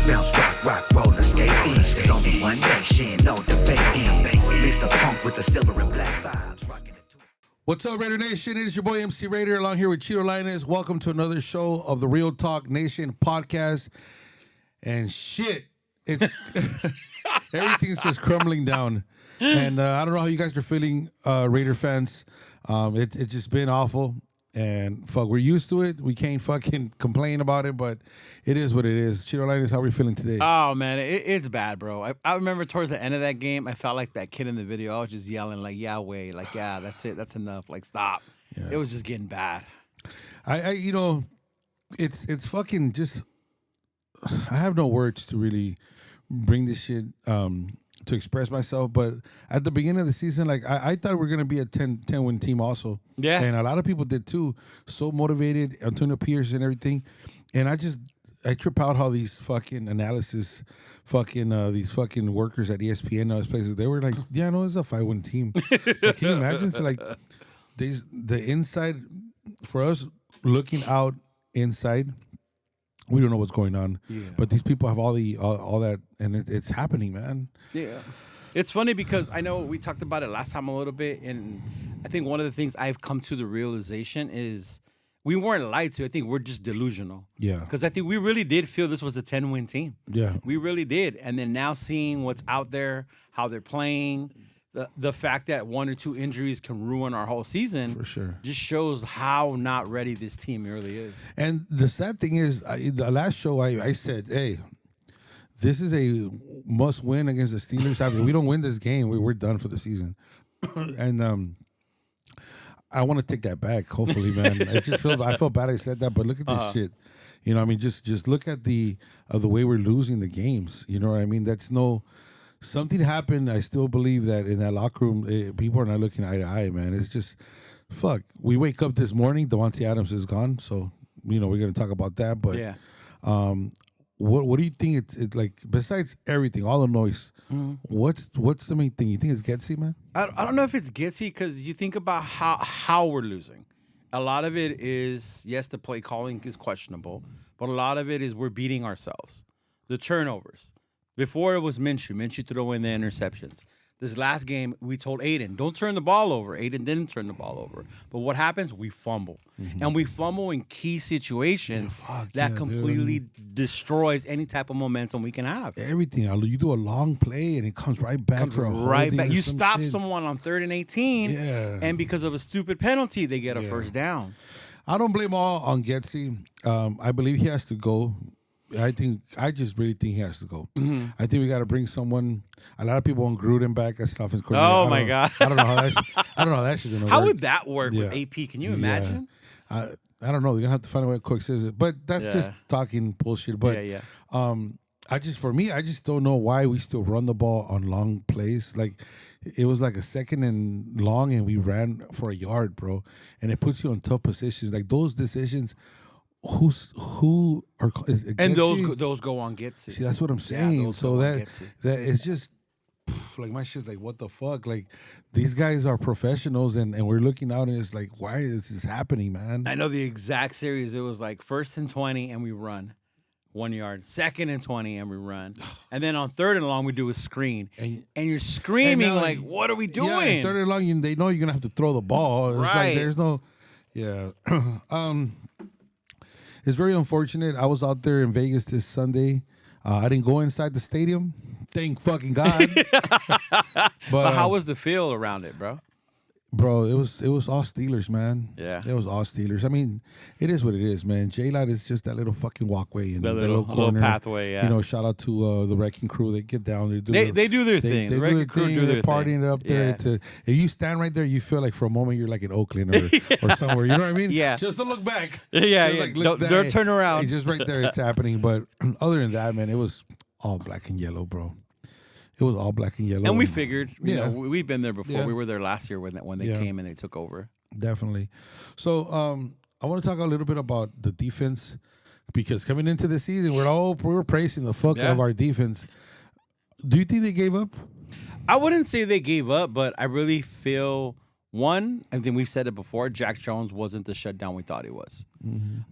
bounce, rock, roller skate. There's only one nation, no debate. Mix the funk with the silver and black vibes. Rockin' it. What's up, Raider Nation? It is your boy MC Raider along here with Cheeto Linus. Welcome to another show of the Real Talk Nation podcast. And shit, it's everything's just crumbling down. And I don't know how you guys are feeling, Raider fans. It's just been awful. And fuck, we're used to it. We can't fucking complain about it, but it is what it is. Cheeto Linus, how are we feeling today? Oh, man, it's bad, bro. I remember towards the end of that game, I felt like that kid in the video. I was just yelling, like, yeah, wait, like, yeah, that's it. That's enough. Like, stop. Yeah. It was just getting bad. It's fucking just, I have no words to really bring this shit to express myself, but at the beginning of the season, like I thought we were gonna be a 10-win team also. Yeah. And a lot of people did too. So motivated, Antonio Pierce and everything. And I trip out how these fucking analysis these fucking workers at ESPN and those places, they were like, yeah, no, it's a 5-win team. Like, can you imagine? So like the inside for us looking out inside, we don't know what's going on, but these people have all that, and it's happening, man. Yeah, it's funny because I know we talked about it last time a little bit, and I think one of the things I've come to the realization is we weren't lied to. I think we're just delusional. Yeah, because I think we really did feel this was a 10-win team. Yeah, we really did, and then now seeing what's out there, how they're playing. The fact that 1 or 2 injuries can ruin our whole season for sure just shows how not ready this team really is. And the sad thing is, the last show I said, hey, this is a must win against the Steelers. If we don't win this game, we're done for the season. And I want to take that back, hopefully, man. I feel bad I said that, but look at this shit. You know what I mean? Just look at the way we're losing the games. You know what I mean? Something happened. I still believe that in that locker room, people are not looking eye to eye, man. It's just, fuck. We wake up this morning, Devontae Adams is gone, so we're going to talk about that. But yeah. What do you think it's like, besides everything, all the noise, what's the main thing? You think it's Getsy, man? I don't know if it's Getsy because you think about how we're losing. A lot of it is, yes, the play calling is questionable, but a lot of it is we're beating ourselves. The turnovers. Before it was Minshew threw in the interceptions. This last game, we told Aiden, don't turn the ball over. Aiden didn't turn the ball over. But what happens? We fumble. And we fumble in key situations that completely destroys any type of momentum we can have. Everything. You do a long play, and it comes right back for a right back. You stop shit. Someone on 3rd and 18, and because of a stupid penalty, they get a first down. I don't blame all on Getsy. I believe he has to go. I just really think he has to go. I think we got to bring someone. A lot of people want Gruden back as offensive coordinator. Oh my god! I don't know how that shit's gonna work. How would that work with AP? Can you imagine? I don't know. We're gonna have to find out what Cook says it, but that's just talking bullshit. But I just don't know why we still run the ball on long plays. Like it was like a 2nd and long, and we ran for a yard, bro. And it puts you on tough positions. Like those decisions. Who are and those go on Getsy. See, that's what I'm saying. So that it's just like my shit's like, what the fuck? Like these guys are professionals, and we're looking out, and it's like, why is this happening, man? I know the exact series. It was like 1st and 20, and we run 1 yard. 2nd and 20, and we run. And then on 3rd and long, we do a screen, and you're screaming and like, what are we doing? Yeah, 3rd and long, they know you're gonna have to throw the ball. It's like there's no, It's very unfortunate. I was out there in Vegas this Sunday. I didn't go inside the stadium. Thank fucking God. but how was the feel around it, bro? Bro, it was all Steelers, man. Yeah. It was all Steelers. I mean, it is what it is, man. J-Light is just that little fucking walkway and the little corner. Little pathway, yeah. You know, shout out to the wrecking crew. They get down. They do their thing. The wrecking crew do their thing. Partying it up there. If you stand right there, you feel like for a moment you're like in Oakland or somewhere. You know what I mean? Yeah. Just to look back. Yeah. Like, don't turn around. Just right there, it's happening. But other than that, man, it was all black and yellow, bro. It was all black and yellow. And we figured, you know, we've been there before. Yeah. We were there last year when they came and they took over. Definitely. So I want to talk a little bit about the defense because coming into the season, we were praising the fuck out of our defense. Do you think they gave up? I wouldn't say they gave up, but I really feel One, and then we've said it before, Jack Jones wasn't the shutdown we thought he was.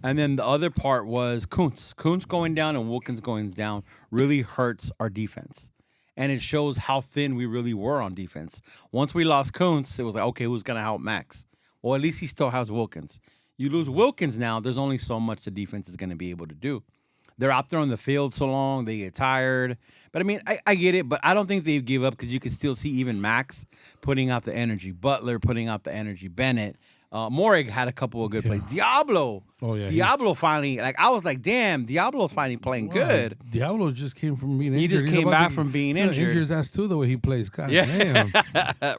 And then the other part was Kuntz. Kuntz going down and Wilkins going down really hurts our defense. And it shows how thin we really were on defense. Once we lost Kuntz, it was like, okay, who's going to help Max? Well, at least he still has Wilkins. You lose Wilkins now, there's only so much the defense is going to be able to do. They're out there on the field so long, they get tired. But, I mean, I get it, but I don't think they give up because you can still see even Max putting out the energy. Butler putting out the energy. Bennett. Morig had a couple of good plays. Diablo. Oh, yeah. Diablo finally, like, I was like, damn, Diablo's finally playing good. Diablo just came from being injured. He just came back from being injured. Injured his ass, too, the way he plays. God damn.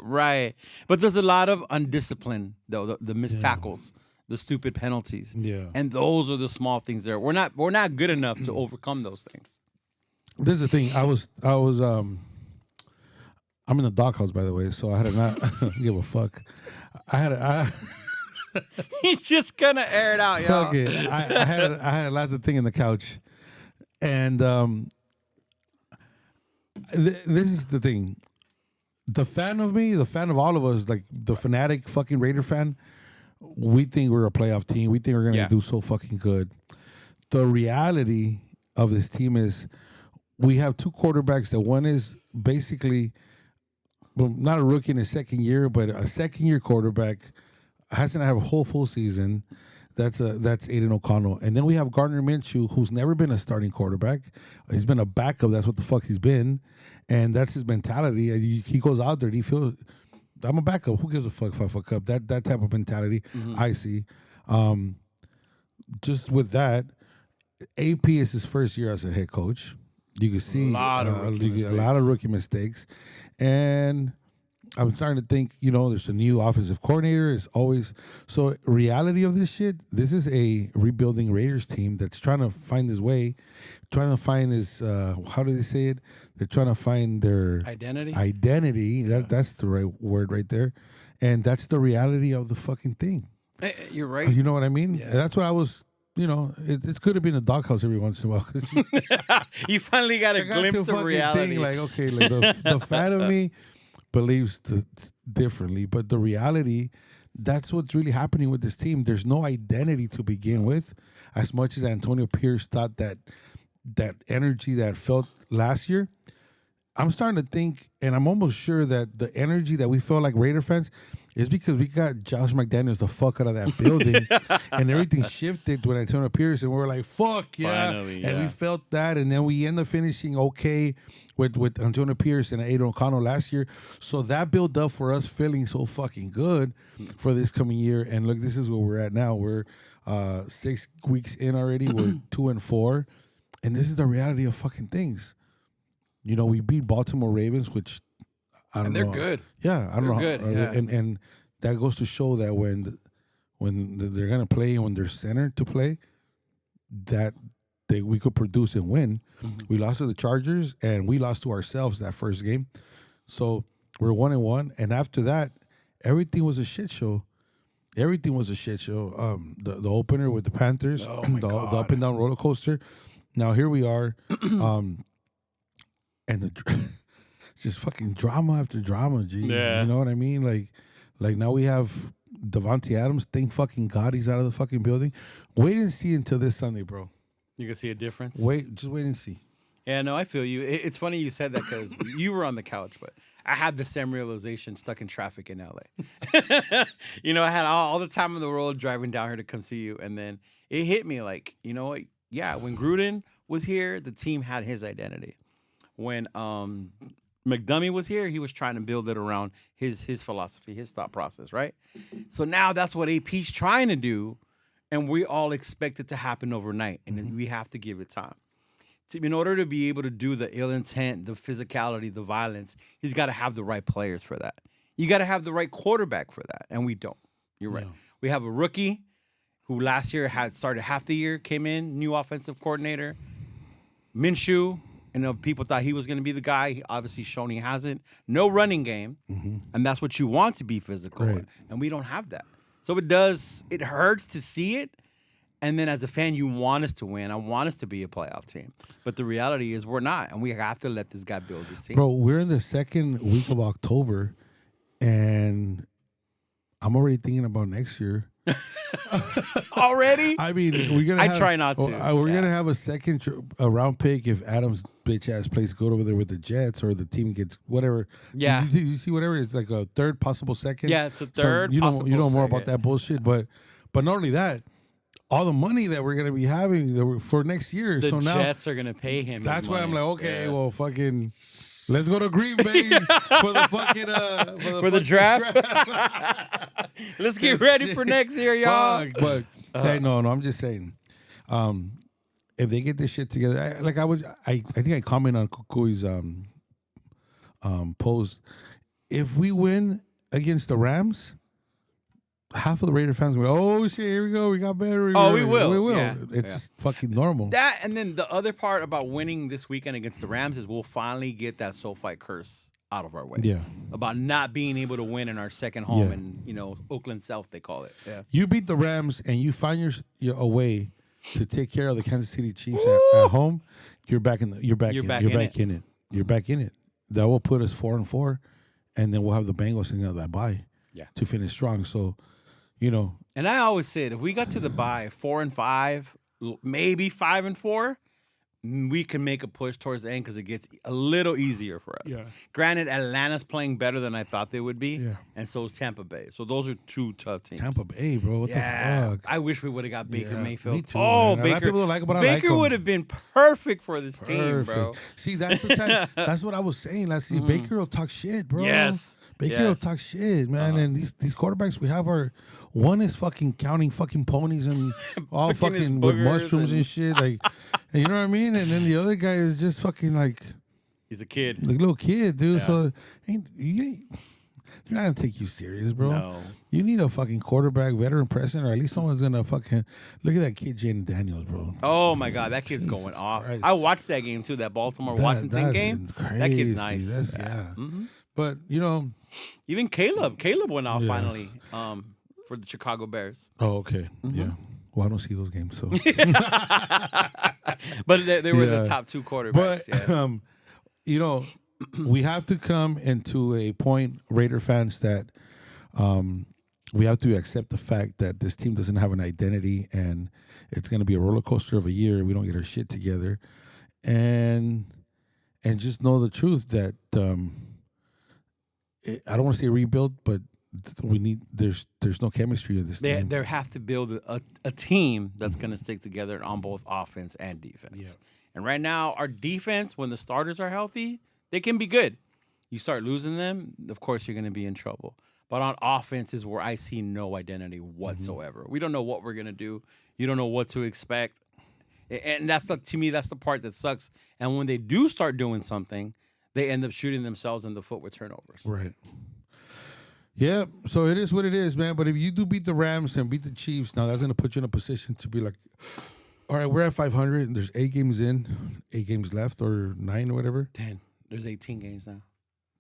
Right. But there's a lot of undiscipline, though, the missed tackles. The stupid penalties. Yeah. And those are the small things there. We're not good enough to overcome those things. This is the thing. I'm in the doghouse, by the way, so I had to not give a fuck. He's just gonna air it out, y'all. Fuck it. I had a lot of thing in the couch. And this is the thing. The fan of me, the fan of all of us, like the fanatic fucking Raider fan, we think we're a playoff team. We think we're going to do so fucking good. The reality of this team is we have two quarterbacks that one is basically, well, not a rookie in his second year, but a second-year quarterback, hasn't had a whole full season. That's Aiden O'Connell. And then we have Gardner Minshew, who's never been a starting quarterback. He's been a backup. That's what the fuck he's been. And that's his mentality. He goes out there and he feels... I'm a backup. Who gives a fuck if I fuck up? That type of mentality I see. Just with that, AP is his first year as a head coach. You can see a lot of rookie mistakes. And I'm starting to think, there's a new offensive coordinator. It's always... So reality of this shit, this is a rebuilding Raiders team that's trying to find his way, trying to find his... how do they say it? They're trying to find their identity. That's the right word right there. And that's the reality of the fucking thing. You're right. You know what I mean? Yeah. That's what I was, it's good to be in a doghouse every once in a while. You finally got a glimpse of reality. Thing, like, okay, like the fan of me believes differently. But the reality, that's what's really happening with this team. There's no identity to begin with. As much as Antonio Pierce thought that energy that felt last year, I'm starting to think, and I'm almost sure that the energy that we felt like Raider fans is because we got Josh McDaniels the fuck out of that building, and everything shifted when Antonio Pierce, and we were like, fuck yeah. Finally, and we felt that, and then we end up finishing okay with Antonio Pierce and Aiden O'Connell last year. So that built up for us feeling so fucking good for this coming year. And look, this is where we're at now. We're 6 weeks in already. We're 2-4. And this is the reality of fucking things. We beat Baltimore Ravens, which I don't know. And they're good. Yeah, I don't know. Good, yeah. And that goes to show that when they're gonna play and when they're centered to play, that we could produce and win. Mm-hmm. We lost to the Chargers and we lost to ourselves that first game. So we're 1-1, and after that, everything was a shit show. Everything was a shit show. The opener with the Panthers, the up and down roller coaster. Now here we are, and just fucking drama after drama, G. Yeah. You know what I mean? Like now we have Devontae Adams. Thank fucking God he's out of the fucking building. Wait and see until this Sunday, bro. You can see a difference. Just wait and see. Yeah, no, I feel you. It's funny you said that because you were on the couch, but I had the same realization stuck in traffic in LA. I had all the time in the world driving down here to come see you, and then it hit me like, you know what? Yeah, when Gruden was here, the team had his identity. When McDummy was here, he was trying to build it around his philosophy, his thought process, right? So now that's what AP's trying to do, and we all expect it to happen overnight, and we have to give it time. In order to be able to do the ill intent, the physicality, the violence, he's got to have the right players for that. You got to have the right quarterback for that, and we don't. You're right. No. We have a rookie who last year had started half the year, came in, new offensive coordinator. Minshew, people thought he was going to be the guy. He obviously shown he hasn't. No running game, and that's what you want to be physical. Right. And we don't have that. So it hurts to see it. And then as a fan, you want us to win. I want us to be a playoff team. But the reality is we're not, and we have to let this guy build this team. Bro, we're in the second week of October, and I'm already thinking about next year. Already? I mean, we're gonna. I try not to. We're gonna have a second round pick if Adams bitch ass plays good over there with the Jets or the team gets whatever. Yeah. You see whatever. It's like a third possible second. Yeah, it's a third. You possible know more second. about that bullshit, but not only that, all the money that we're gonna be having for next year. The so now Jets are gonna pay him. that's his why I'm money. like, okay, Yeah. well, fucking. Let's go to Green Bay for the fucking For the draft. Let's get ready for next year, y'all. Fuck, but hey, no, I'm just saying, if they get this shit together, I think I comment on Kukui's post. If we win against the Rams, half of the Raider fans will go, oh shit, here we go, we got better. Oh, we will. We will. Yeah. It's fucking normal. That and then the other part about winning this weekend against the Rams is we'll finally get that SoFi curse out of our way. Yeah. About not being able to win in our second home Yeah. in Oakland South they call it. Yeah. You beat the Rams and you find your way to take care of the Kansas City Chiefs at home. You're back in it. You're back in it. That will put us 4-4, and then we'll have the Bengals in that bye. Yeah. To finish strong. So, And I always said if we got to the bye 4-5, maybe 5-4, we can make a push towards the end because it gets a little easier for us. Yeah. Granted, Atlanta's playing better than I thought they would be. Yeah. And so is Tampa Bay. So those are two tough teams. Tampa Bay, bro. What the fuck? I wish we would have got Baker Yeah, Mayfield. me too, Oh, man. A lot of Baker. people don't like it, but I like Baker him. would have been perfect for this team, bro. See, that's the time. That's what I was saying. Let's see. Baker will talk shit, bro. Yes. Baker will talk shit, man. And these quarterbacks we have are one is fucking counting fucking ponies and all Picking his fucking with boogers mushrooms and shit. Like, and you know what I mean? And then the other guy is just fucking like He's a kid. little kid, dude. Yeah. So they're not gonna take you serious, bro. No. You need a fucking quarterback, veteran president, or at least someone's gonna fucking look at that kid, Jaden Daniels, bro. Oh my God, that kid's Jesus going off. Christ. I watched that game too, that Baltimore-Washington That's game. crazy. That kid's nice. That's, yeah. But Even Caleb went off Yeah. finally for the Chicago Bears. oh, okay, yeah. Well, I don't see those games, so. But they were the Yeah. top two quarterbacks. But Yeah. we have to come into a point, Raider fans, that we have to accept the fact that this team doesn't have an identity, and it's going to be a roller coaster of a year if we don't get our shit together, and just know the truth that I don't want to say rebuild, but we need. There's no chemistry in this team. They have to build a team that's going to stick together on both offense and defense. Yeah. And right now, our defense, when the starters are healthy, they can be good. You start losing them, of course, you're going to be in trouble. But on offense is where I see no identity whatsoever. We don't know what we're going to do. You don't know what to expect. And to me, that's the part that sucks. And when they do start doing something, they end up shooting themselves in the foot with turnovers. Right. Yeah, so it is what it is, man. But if you do beat the Rams and beat the Chiefs, now that's going to put you in a position to be like, all right, we're at 500, and there's 8 games left, or 9 or whatever. 10. There's 18 games now.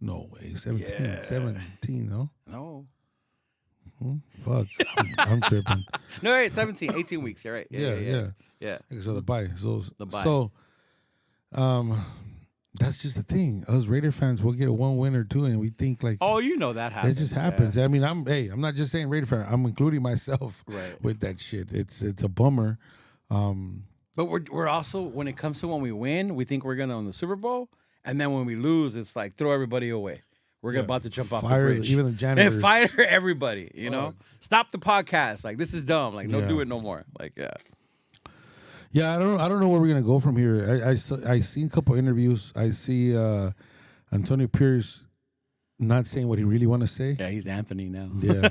No way, 17, Yeah. 17, no? No. Fuck, I'm tripping. No, right, 17, 18 weeks. You're right. Yeah. Yeah. So the bye. The bye. So, that's just the thing. Us Raider fans, we'll get a 1 win or 2, and we think like, Oh, you know that it happens. just happens. I mean, I'm not just saying Raider fan. I'm including myself Right. with that shit. It's a bummer. But we're also, when it comes to when we win, we think we're going to win the Super Bowl. And then when we lose, it's like, throw everybody away. We're about to jump off the Fire bridge. even the janitors. And fire everybody, you know? Stop the podcast. Like, this is dumb. Like, don't do it no more. Like, yeah. Yeah, I don't know where we're gonna go from here. I seen a couple interviews. I see Antonio Pierce not saying what he really want to say. Yeah, he's Anthony now. Yeah,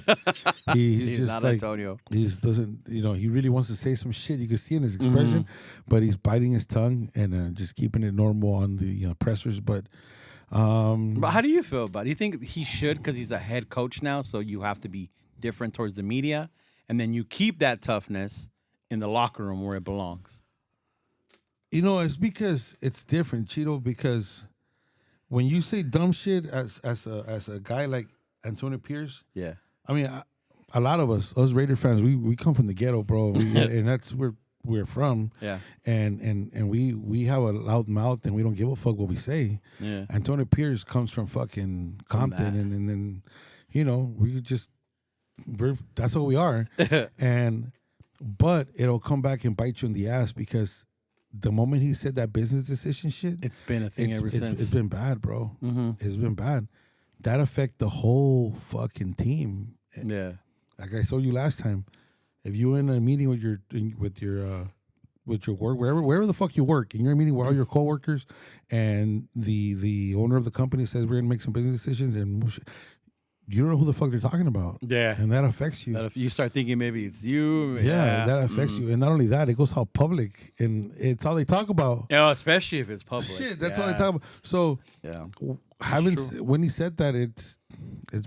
he's just not like Antonio. he just doesn't. He really wants to say some shit. You can see in his expression, but he's biting his tongue and just keeping it normal on the pressers. But how do you feel about it? Do you think he should, because he's a head coach now, so you have to be different towards the media, and then you keep that toughness in the locker room where it belongs? It's because it's different, Cheeto. Because when you say dumb shit as a guy like Antonio Pierce, Yeah. I mean, a lot of us Raider fans, we come from the ghetto, bro, and that's where we're from. Yeah. And we have a loud mouth and we don't give a fuck what we say. Yeah. Antonio Pierce comes from fucking Compton, that. and then we just that's what we are. But it'll come back and bite you in the ass because the moment he said that business decision shit, It's been a thing ever since. It's been bad, bro. It's been bad. That affect the whole fucking team. Yeah. Like I told you last time, if you in a meeting with your work, wherever the fuck you work, and you're in a meeting with all your coworkers, and the owner of the company says we're gonna make some business decisions, and you don't know who the fuck they're talking about. Yeah. And that affects you. That if you start thinking maybe it's you. Yeah, that affects you. And not only that, it goes out public, and it's all they talk about. Yeah, especially if it's public. Shit, that's all they talk about. So Yeah. when he said that, it's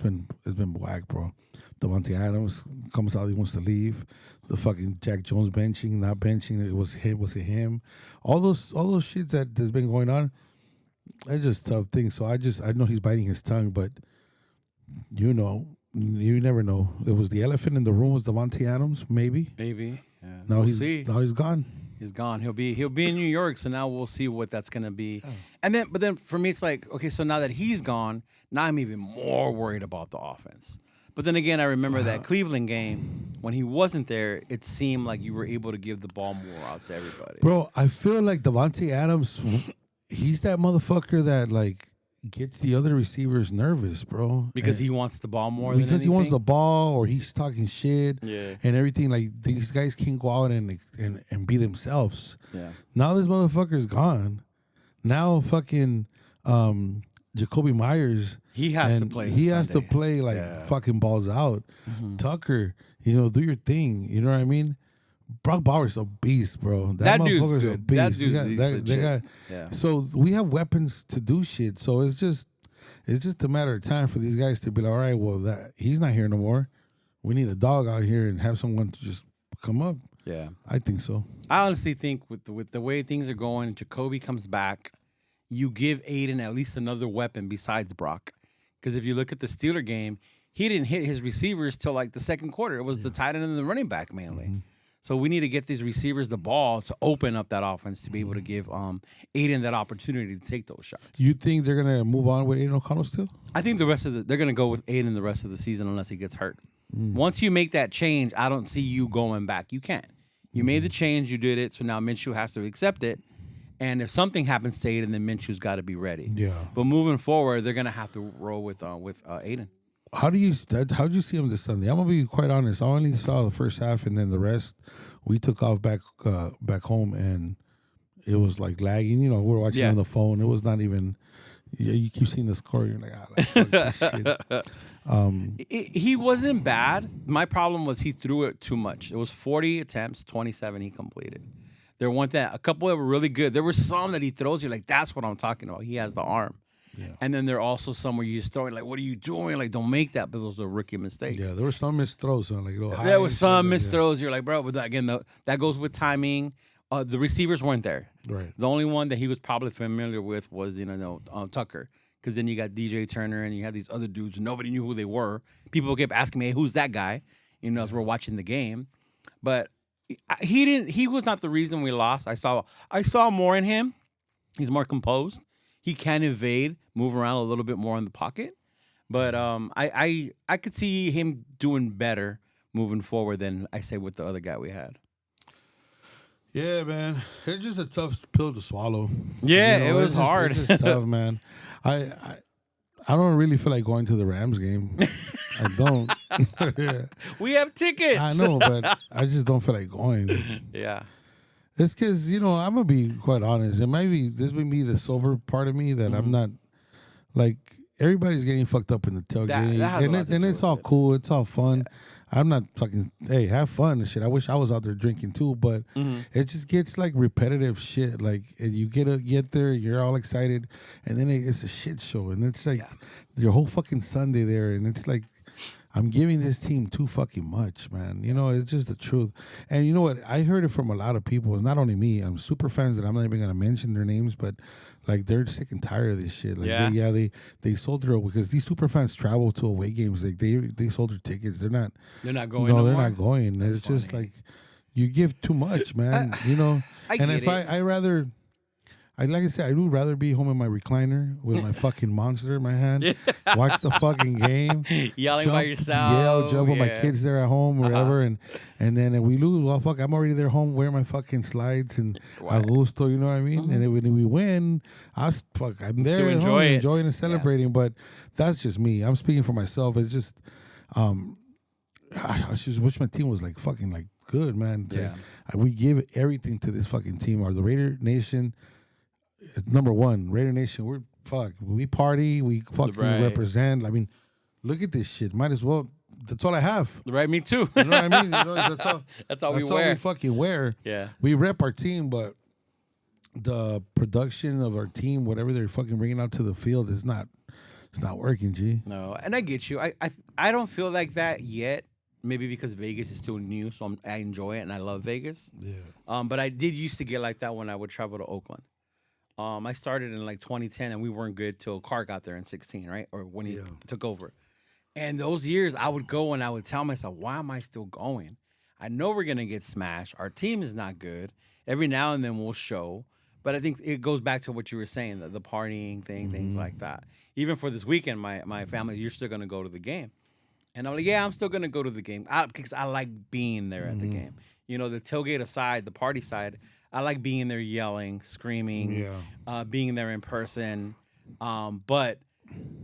been whack, bro. Devontae Adams comes out, he wants to leave. The fucking Jack Jones benching, not benching. It was him. All those shits that's been going on. It's just tough things. So I know he's biting his tongue, but you never know. It was the elephant in the room was Devontae Adams, maybe. Maybe. Yeah. Now We'll see. Now he's gone. He's gone. He'll be in New York. So now we'll see what that's gonna be. Oh. But then for me, it's like, okay, so now that he's gone, now I'm even more worried about the offense. But then again, I remember that Cleveland game when he wasn't there. It seemed like you were able to give the ball more out to everybody. Bro, I feel like Devontae Adams, he's that motherfucker that like gets the other receivers nervous, bro. Because he wants the ball more. Because than he wants the ball, or he's talking shit, yeah, and everything. Like these guys can't go out and be themselves. Yeah. Now this motherfucker's gone. Now fucking Jacoby Myers. He has to play. He has to play like fucking balls out. Mm-hmm. Tucker, do your thing. You know what I mean? Brock Bowers a beast, bro. That motherfucker's a beast. That dude's So we have weapons to do shit. So it's just a matter of time for these guys to be like, all right, well, he's not here no more. We need a dog out here and have someone to just come up. Yeah, I think so. I honestly think with the way things are going, Jacoby comes back. You give Aiden at least another weapon besides Brock. Because if you look at the Steeler game, he didn't hit his receivers till like the second quarter. It was the tight end and the running back mainly. Mm-hmm. So we need to get these receivers the ball to open up that offense to be able to give Aiden that opportunity to take those shots. You think they're gonna move on with Aiden O'Connell still? I think they're gonna go with Aiden the rest of the season unless he gets hurt. Once you make that change, I don't see you going back. You can't. You made the change, you did it, so now Minshew has to accept it. And if something happens to Aiden, then Minshew's got to be ready. Yeah. But moving forward, they're gonna have to roll with Aiden. How'd you see him this Sunday? I'm gonna be quite honest. I only saw the first half, and then the rest we took off back home, and it was like lagging. We were watching on the phone. It was not even. You keep seeing the score. You're like, fuck this shit. He wasn't bad. My problem was he threw it too much. It was 40 attempts, 27 he completed. There weren't a couple that were really good. There were some that he throws. You're like, that's what I'm talking about. He has the arm. Yeah. And then there are also some where you just throwing like, what are you doing? Like, don't make that. But those are rookie mistakes. Yeah, there were some missed throws. There were some missed throws. You're like, bro, but again, that goes with timing. The receivers weren't there. Right. The only one that he was probably familiar with was Tucker. Because then you got DJ Turner and you had these other dudes. Nobody knew who they were. People kept asking me, hey, who's that guy? As we're watching the game. But he was not the reason we lost. I saw more in him. He's more composed. He can evade, move around a little bit more in the pocket. But I could see him doing better moving forward than I say with the other guy we had. Yeah, man. It's just a tough pill to swallow. Yeah, it was hard. It's just tough, man. I don't really feel like going to the Rams game. I don't. Yeah. We have tickets. I know, but I just don't feel like going. Yeah. It's because, I'm going to be quite honest. This may be the sober part of me that I'm not, like, everybody's getting fucked up in the tailgate. And it's all cool. It's all fun. Yeah. I'm not fucking, hey, have fun and shit. I wish I was out there drinking too, but it just gets like repetitive shit. Like you get there, you're all excited, and then it's a shit show. And it's like your whole fucking Sunday there. And it's like, I'm giving this team too fucking much, man. It's just the truth. And you know what? I heard it from a lot of people. It's not only me. I'm super fans that I'm not even going to mention their names, but like they're sick and tired of this shit. Like they sold their, because these super fans travel to away games. Like they sold their tickets. They're not going. No, they're not going. That's it's funny. Just like you give too much, man. I and if I like I said, I would rather be home in my recliner with my fucking monster in my hand, watch the fucking game, Yelling by yourself. yell, jump with my Yeah. kids there at home, wherever, and then if we lose, well, fuck, I'm already there home wearing my fucking slides and a gusto, you know what I mean? And then when we win, I'm there Still at enjoy home it. enjoying and celebrating. But that's just me. I'm speaking for myself. It's just, I just wish my team was like fucking like good, man. Yeah. We give everything to this fucking team. Or the Raider Nation. Number one, Raider Nation. We party. We fucking Right. represent. I mean, look at this shit. Might as well. That's all I have. Right, me too. You know what I mean? That's all. That's all we That's wear. all we fucking wear. Yeah. We rep our team, but the production of our team, whatever they're fucking bringing out to the field, is not. It's not working, G. No, and I get you. I don't feel like that yet. Maybe because Vegas is still new, so I enjoy it and I love Vegas. Yeah. But I did used to get like that when I would travel to Oakland. I started in like 2010, and we weren't good till Carr got there in 16, right? Or when he took over. And those years, I would go and I would tell myself, why am I still going? I know we're going to get smashed. Our team is not good. Every now and then we'll show. But I think it goes back to what you were saying, the partying thing, things like that. Even for this weekend, my family, you're still going to go to the game. And I'm like, yeah, I'm still going to go to the game because I like being there at the game. You know, the tailgate aside, the party side, I like being there yelling, screaming, being there in person. But,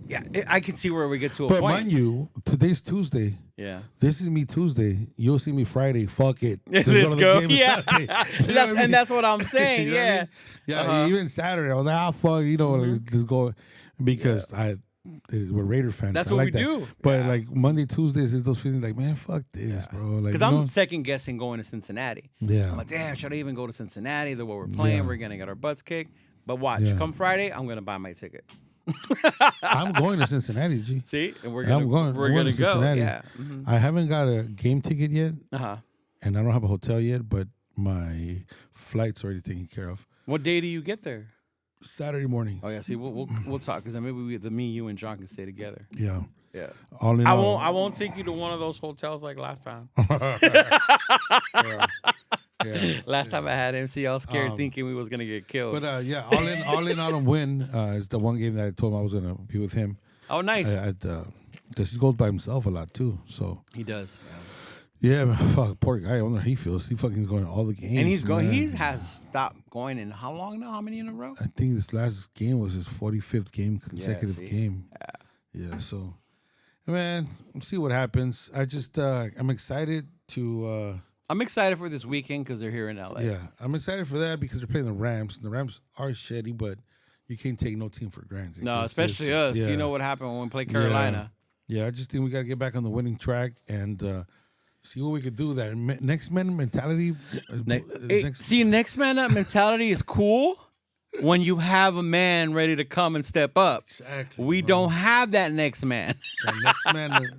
yeah, I can see where we get to a point. But mind you, today's Tuesday. Yeah. This is me Tuesday. You'll see me Friday. Fuck it. Let's to the go. game Yeah. Saturday. You know what I mean? And that's what I'm saying. You know what I Yeah. mean? Yeah. Even Saturday, I was like, fuck, let's go. Because we're Raider fans. That's I what like we that. do. But like Monday, Tuesdays is those feelings like, man, fuck this, bro. Like, Because I'm second guessing going to Cincinnati. Yeah. I'm like, damn, should I even go to Cincinnati? The way we're playing, Yeah. we're going to get our butts kicked. But watch, Yeah. come Friday, I'm going to buy my ticket. I'm going to Cincinnati, G. See? And we're I'm going going to to go. Cincinnati. Yeah. I haven't got a game ticket yet, Uh-huh. and I don't have a hotel yet, but my flight's already taken care of. What day do you get there? Saturday morning. Oh, yeah. See, we'll talk because then maybe me, you, and John can stay together. Yeah. Yeah. All in I all. won't. I won't take you to one of those hotels like last time. Yeah. Last time I had MC, I was scared thinking we was gonna get killed. But yeah, all in on a win is the one game that I told him I was gonna be with him. Oh, nice. Because he goes by himself a lot too. So He does. yeah, man, fuck, poor guy. I wonder how he feels. He fucking's going to all the games, And he's going. man. He has stopped going in how long now? How many in a row? I think this last game was his 45th game consecutive see? game. Yeah. So, man, we'll see what happens. I just I'm excited to. I'm excited for this weekend because they're here in LA. Yeah, I'm excited for that because they're playing the Rams. And the Rams are shitty, but you can't take no team for granted. No, It's especially just- us. yeah. You know what happened when we played Carolina. Yeah, I just think we got to get back on the winning track and see what we could do. That next man mentality. Next man up mentality is cool when you have a man ready to come and step up. Exactly. We don't have that next man. That next man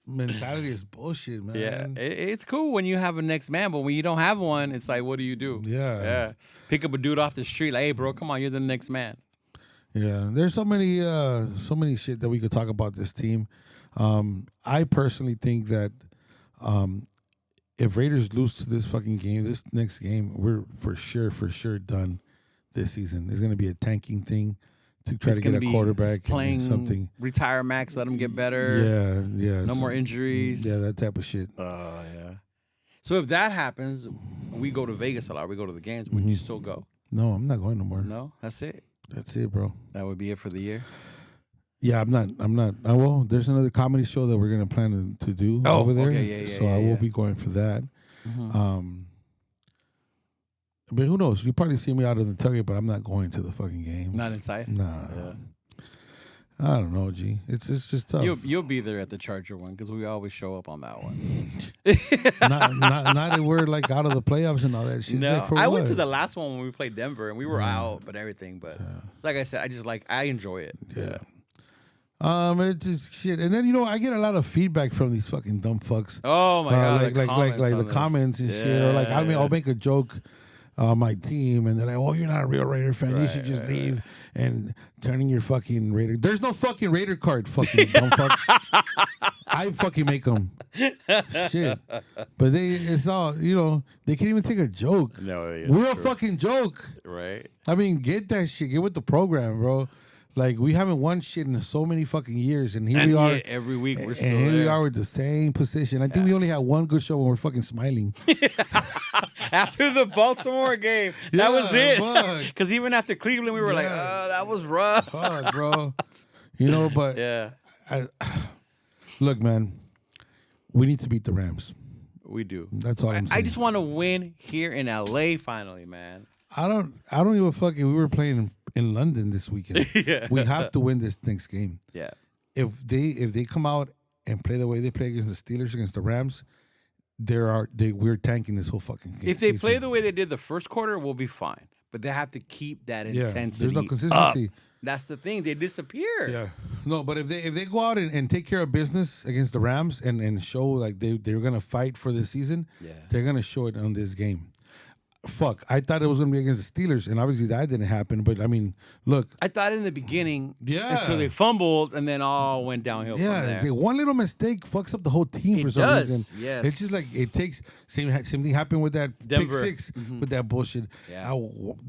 mentality is bullshit, man. Yeah, it's cool when you have a next man, but when you don't have one, it's like, what do you do? Yeah. Pick up a dude off the street, like, hey, bro, come on, you're the next man. Yeah, there's so many shit that we could talk about this team. I personally think that if Raiders lose to this fucking game, this next game, we're for sure done this season. It's going to be a tanking thing to try It's to get gonna a be quarterback playing and something. Retire Max, let him get better. Yeah. No more injuries. Yeah, that type of shit. Yeah. So if that happens, we go to Vegas a lot. We go to the games. Would you still go? No, I'm not going no more. No, that's it. That's it, bro. That would be it for the year. Yeah, I'm not. Well, there's another comedy show that we're gonna plan to do Oh, over there. okay, yeah, so I will be going for that. But who knows? You probably see me out in the tailgate, but I'm not going to the fucking game. Not inside. Nah. Yeah. I don't know, G. It's just tough. You'll be there at the Charger one because we always show up on that one. not that we're like out of the playoffs and all that shit. No, Like, for I went what? to the last one when we played Denver and we were out, but everything. But like I said, I enjoy it. Yeah. It's just shit. And then I get a lot of feedback from these fucking dumb fucks. Oh my god! like the comments and shit. Or like I'll make a joke on my team, and they're like, "Oh, you're not a real Raider fan. You should just leave and turn in your fucking Raider." There's no fucking Raider card, fucking dumb fucks. I fucking make them. Shit. But it's all, they can't even take a joke. No, it's We're a true. fucking joke. Right? I mean, get that shit. Get with the program, bro. Like, we haven't won shit in so many fucking years, and here And we are. yet every week we're still and here we there. are with the same position. I think we only had one good show when we're fucking smiling. After the Baltimore game, that was Yeah, it. fuck. Because even after Cleveland, we were like, Yeah. oh, that was rough. Fuck, bro. But Yeah, look, man, we need to beat the Rams. we do. That's all I'm saying. I just want to win here in LA finally, man. I don't give a fuck if we were playing in London this weekend. Yeah. We have to win this next game. Yeah. If they come out and play the way they play against the Steelers, against the Rams, we're tanking this whole fucking game. If they play the way they did the first quarter, we'll be fine. But they have to keep that intensity. there's no consistency. up. That's the thing. They disappear. Yeah, no, but if they go out and take care of business against the Rams and show like they're gonna fight for the season, they're gonna show it on this game. Fuck, I thought it was gonna be against the Steelers, and obviously that didn't happen. But I mean, look, I thought in the beginning, Yeah. until they fumbled, and then all went downhill from yeah, there. one little mistake fucks up the whole team for It some does, reason. yes. It's just like it takes same thing happened with that Denver. pick 6 with that bullshit. Yeah.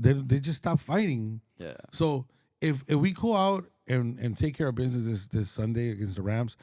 They just stopped fighting. Yeah. So if we go out and take care of business this Sunday against the Rams,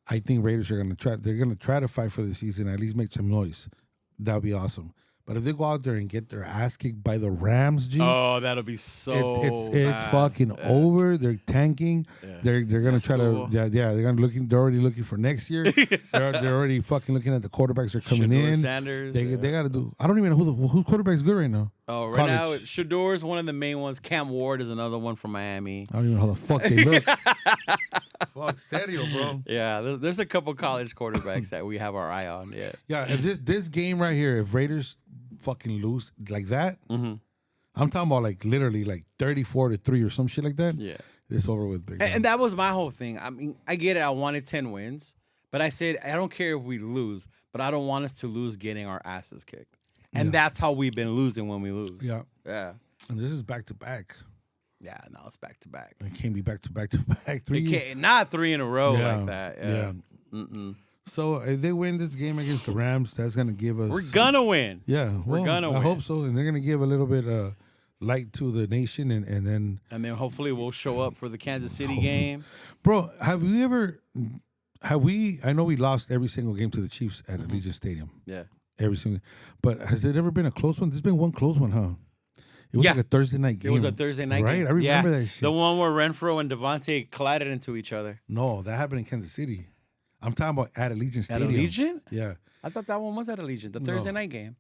I think Raiders are gonna try. They're gonna try to fight for the season, at least make some noise. That'd be awesome. But if they go out there and get their ass kicked by the Rams, G, Oh, that'll be so it's bad. fucking over. They're tanking. They're gonna try cool. to they're already looking for next year. they're already fucking looking at the quarterbacks that are coming Shador in. Sanders. They got to do. I don't even know whose quarterback's good right now. Oh, right College. now, Shador's one of the main ones. Cam Ward is another one from Miami. I don't even know how the fuck they look. Fuck, serio, bro. Yeah, there's a couple college quarterbacks that we have our eye on. Yeah. Yeah, if this game right here, if Raiders fucking lose like that, I'm talking about like literally like 34-3 or some shit like that. Yeah. It's over with, big. And that was my whole thing. I mean, I get it. I wanted 10 wins, but I said, I don't care if we lose, but I don't want us to lose getting our asses kicked. And that's how we've been losing when we lose. Yeah. Yeah. And this is back to back. Yeah, no, it's back to back. It can't be back to back to back. It can't, not 3 in a row Yeah, like that. Yeah. So if they win this game against the Rams, that's gonna give us. We're gonna win. Yeah, well, gonna I win. hope so, and they're gonna give a little bit light to the nation, and then. And then hopefully we'll show up for the Kansas City game. Bro, have we? I know we lost every single game to the Chiefs at Allegiant Stadium. Yeah. Every single. But has it ever been a close one? There's been one close one, huh? It was Yeah. like a Thursday night game. It was a Thursday night right? game. I remember Yeah. that shit. The one where Renfro and Devontae collided into each other. No, that happened in Kansas City. I'm talking about at Allegiant At Stadium. Allegiant? Yeah. I thought that one was at Allegiant, the Thursday night game.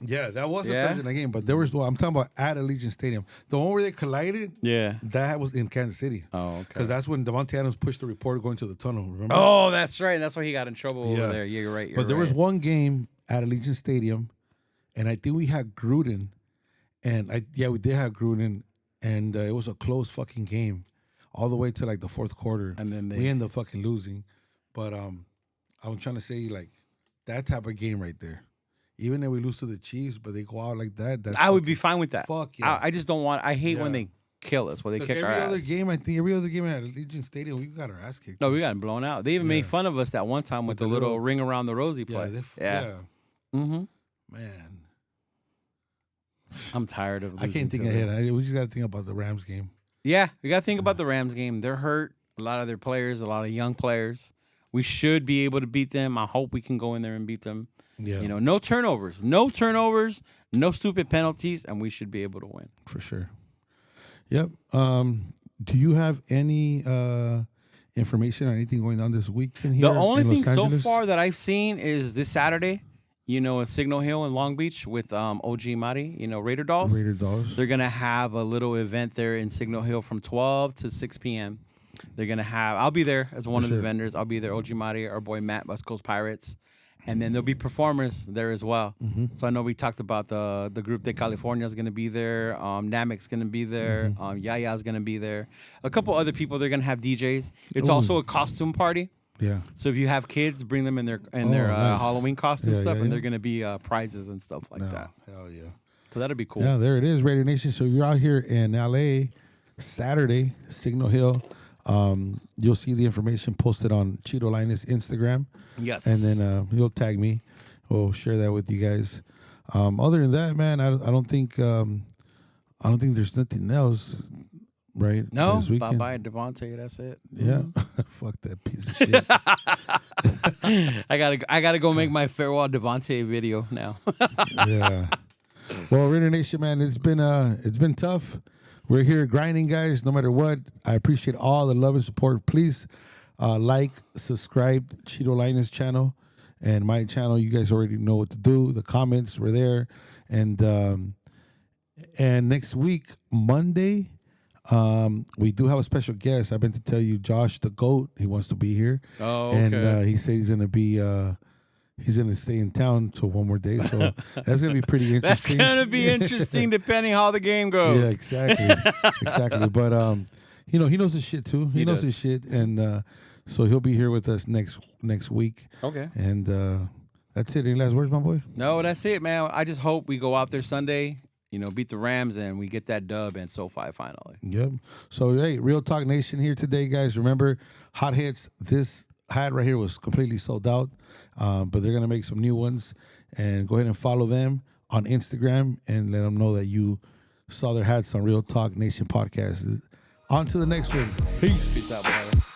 Yeah, that was Yeah? a Thursday night game, but there was one. I'm talking about at Allegiant Stadium. The one where they collided, Yeah. that was in Kansas City. Oh, okay. Because that's when Devontae Adams pushed the reporter going to the tunnel, remember? Oh, that's right. That's why he got in trouble Yeah. over there. Yeah, you're right. But there was one game at Allegiant Stadium, and I think we had Gruden, and we did have Gruden, and it was a close fucking game, all the way to like the fourth quarter, And then we ended up fucking losing. But I'm trying to say like that type of game right there, even if we lose to the Chiefs, but they go out like that, that's I would be fine with that. Fuck yeah. I just don't want. I hate when Yeah. they kill us, when they kick every our other ass. game, I think every other game at Allegiant Stadium, we got our ass kicked. No, we got blown out. They even made fun of us that one time with the little ring around the rosy play. yeah. Mm-hmm. Man, I'm tired of. I can't think losing to them. ahead. We just got to think about the Rams game. Yeah, we got to think about the Rams game. They're hurt. A lot of their players, a lot of young players. We should be able to beat them. I hope we can go in there and beat them. Yeah, You know, no turnovers, no stupid penalties, and we should be able to win. for sure. Yep. Do you have any information or anything going on this weekend here? The only in thing Los so Angeles? far that I've seen is this Saturday, you know, in Signal Hill in Long Beach with OG Mari, you know, Raider Dolls. Raider Dolls. They're going to have a little event there in Signal Hill from 12 to 6 p.m. They're going to have, I'll be there as one of the sure. vendors. I'll be there, OG Mari, our boy Matt, West Coast Pirates. And then there'll be performers there as well. So I know we talked about the group De California is going to be there. Namek's going to be there. Yaya's going to be there. A couple other people, they're going to have DJs. It's Ooh. also a costume party. Yeah. So if you have kids, bring them in their nice. Halloween costume Yeah, stuff, yeah, and yeah. they're gonna be prizes and stuff like that. Hell yeah. So that'll be cool. Yeah, there it is, Raider Nation. So if you're out here in LA, Saturday, Signal Hill, You'll see the information posted on Cheeto Linus Instagram. Yes. And then you'll tag me. We'll share that with you guys. Other than that, man, I don't think there's nothing else, right? No, this weekend. bye Devontae. That's it. Yeah, fuck that piece of shit. I gotta go make my farewell Devontae video now. Yeah. Well, Raider Nation, man, it's been tough. We're here grinding, guys. No matter what, I appreciate all the love and support. Please like, subscribe, Cheeto Linus channel and my channel. You guys already know what to do. The comments were there, and next week, Monday, we do have a special guest. I've been to tell you, Josh the Goat. He wants to be here. Oh, okay. And he said he's gonna be. He's going to stay in town till one more day, so that's going to be pretty interesting. That's going to be interesting depending how the game goes. Yeah, exactly. But he knows his shit too. He knows his shit, and so he'll be here with us next week. Okay. And that's it. Any last words, my boy? No, that's it, man. I just hope we go out there Sunday, beat the Rams, and we get that dub in SoFi finally. Yep. So hey, Real Talk Nation here today, guys. Remember, hot hits. This hat right here was completely sold out, but they're gonna make some new ones, and go ahead and follow them on Instagram and let them know that you saw their hats on Real Talk Nation podcast. On to the next one. Peace. Peace out, brother.